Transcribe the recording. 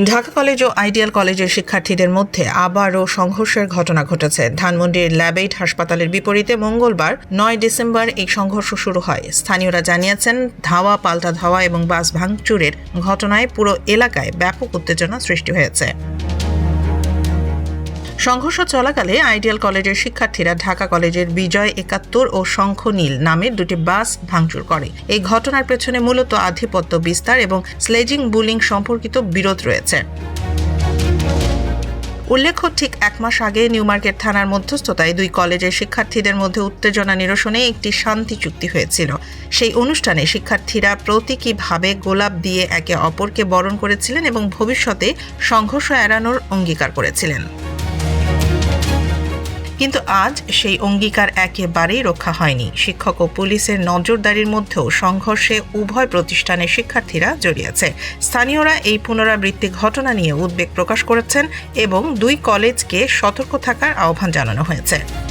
Dhaka college ও ideal কলেজের শিক্ষার্থীদের মধ্যে আবারও সংঘর্ষের ঘটনা ঘটেছে। ধানমন্ডির ল্যাবেইড হাসপাতালের বিপরীতে মঙ্গলবার ৯ ডিসেম্বর এই সংঘর্ষ শুরু হয়। স্থানীয়রা জানিয়েছেন, ধাওয়া পাল্টা ধাওয়া এবং বাস ভাঙচুরের ঘটনায় পুরো এলাকায় ব্যাপক উত্তেজনা সৃষ্টি হয়েছে। সংঘর্ষ চলাকালে আইডিয়াল কলেজের শিক্ষার্থীরা ঢাকা কলেজের বিজয় ৭১ ও শঙ্খ নীল নামের দুটি বাস ভাঙচুর করে। এই ঘটনার পেছনে মূলত আধিপত্য বিস্তার এবং স্লেজিং বুলিং সম্পর্কিত বিরোধ রয়েছে। উল্লেখ্য, ঠিক ১ মাস আগে নিউ মার্কেট থানার মধ্যস্থতায় দুই কলেজের শিক্ষার্থীদের মধ্যে উত্তেজনা নিরসনে একটি শান্তি চুক্তি হয়েছিল। সেই অনুষ্ঠানে শিক্ষার্থীরা প্রতীকীভাবে গোলাপ দিয়ে একে অপরকে বরণ করেছিলেন এবং ভবিষ্যতে সংঘর্ষ এড়ানোর অঙ্গীকার করেছিলেন। কিন্তু আজ সেই অঙ্গীকার একেবারেই রক্ষা হয়নি। শিক্ষক ও পুলিশের নজরদারির মধ্যেও সংঘর্ষে উভয় প্রতিষ্ঠানের শিক্ষার্থীরা জড়িয়েছে। স্থানীয়রা এই পুনরাবৃত্তি ঘটনা নিয়ে উদ্বেগ প্রকাশ করেছেন এবং দুই কলেজকে সতর্ক থাকার আহ্বান জানানো হয়েছে।